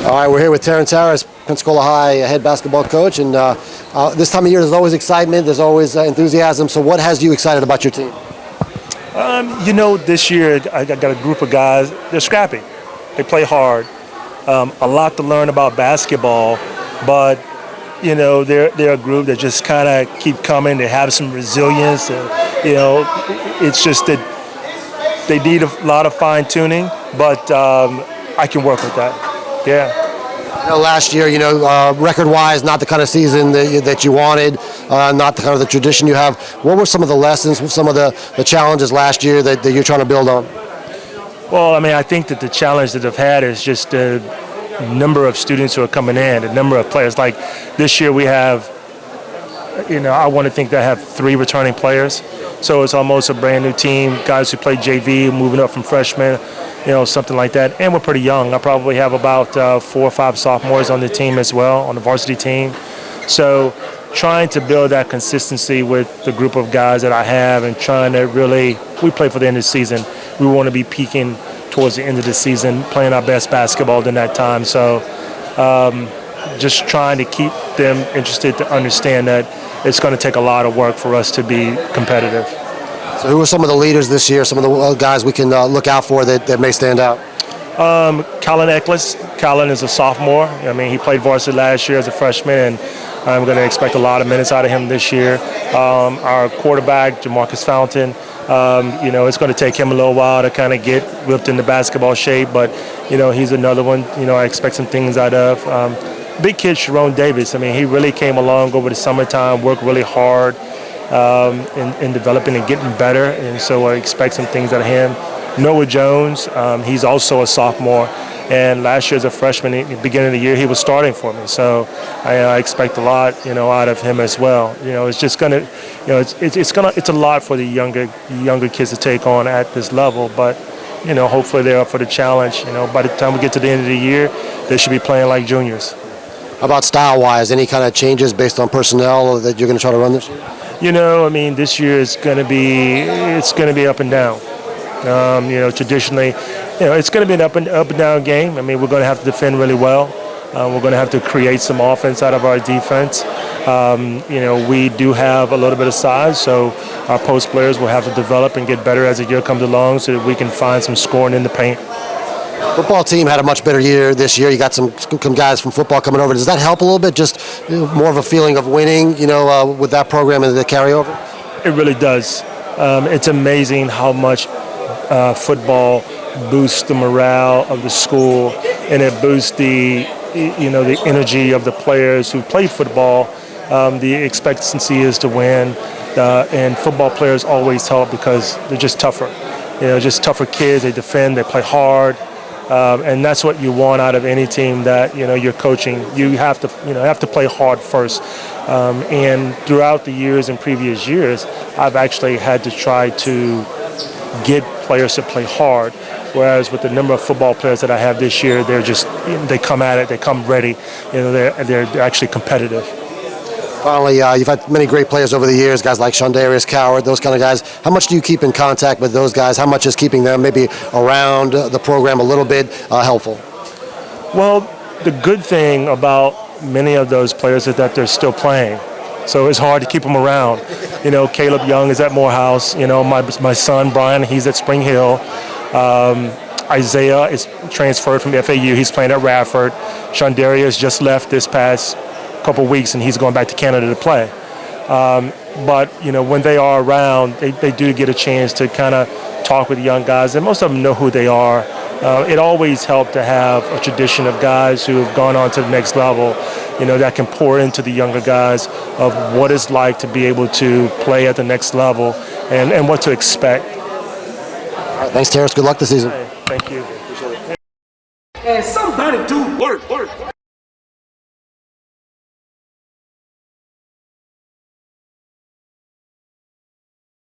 All right, we're here with Terrence Harris, Pensacola High head basketball coach, and this time of year there's always excitement, there's always enthusiasm. So what has you excited about your team? This year I got a group of guys, they're scrappy. They play hard. A lot to learn about basketball, but, they're a group that just kind of keep coming. They have some resilience. It's just that they need a lot of fine-tuning, but I can work with that. Yeah. I know last year, record-wise, not the kind of season that you wanted, not the kind of the tradition you have. What were some of the lessons, some of the challenges last year that you're trying to build on? Well, I think that the challenge that I've had is just the number of students who are coming in, the number of players. Like this year we have, I want to think that I have 3 returning players. So it's almost a brand new team, guys who play JV, moving up from freshmen, something like that. And we're pretty young. I probably have about 4 or 5 sophomores on the team as well, on the varsity team. So trying to build that consistency with the group of guys that I have and trying to really, we play for the end of the season. We want to be peaking towards the end of the season, playing our best basketball during that time. So just trying to keep them interested to understand that it's going to take a lot of work for us to be competitive. So who are some of the leaders this year, some of the guys we can look out for that may stand out? Colin Eccles. Colin is a sophomore. He played varsity last year as a freshman, and I'm going to expect a lot of minutes out of him this year. Our quarterback, Jamarcus Fountain, it's going to take him a little while to kind of get whipped into basketball shape, but, he's another one, I expect some things out of. Big kid, Sharon Davis. He really came along over the summertime, worked really hard in developing and getting better, and so I expect some things out of him. Noah Jones, he's also a sophomore, and last year as a freshman, at the beginning of the year, he was starting for me. So I expect a lot, out of him as well. It's just gonna, it's a lot for the younger kids to take on at this level, but hopefully they're up for the challenge. By the time we get to the end of the year, they should be playing like juniors. How about style-wise? Any kind of changes based on personnel that you're going to try to run this year? This year is going to be up and down. Traditionally, it's going to be an up and down game. We're going to have to defend really well. We're going to have to create some offense out of our defense. We do have a little bit of size, so our post players will have to develop and get better as the year comes along so that we can find some scoring in the paint. Football team had a much better year this year. You got some guys from football coming over. Does that help a little bit? Just more of a feeling of winning, with that program and the carryover? It really does. It's amazing how much football boosts the morale of the school, and it boosts the energy of the players who play football. The expectancy is to win, and football players always help because they're just tougher. Just tougher kids. They defend. They play hard. And that's what you want out of any team that you're coaching. You have to play hard first. And throughout the years and previous years, I've actually had to try to get players to play hard. Whereas with the number of football players that I have this year, they come at it, they come ready. They're actually competitive. Finally, you've had many great players over the years, guys like Shondarius Coward, those kind of guys. How much do you keep in contact with those guys? How much is keeping them maybe around the program a little bit helpful? Well, the good thing about many of those players is that they're still playing. So it's hard to keep them around. Caleb Young is at Morehouse. My son, Brian, he's at Spring Hill. Isaiah is transferred from FAU. He's playing at Radford. Shondarius just left this past couple weeks, and he's going back to Canada to play. But when they are around, they do get a chance to kind of talk with young guys, and most of them know who they are. It always helped to have a tradition of guys who have gone on to the next level, that can pour into the younger guys of what it's like to be able to play at the next level and what to expect. All right, thanks, Terrence. Good luck this season. Thank you. And somebody do work.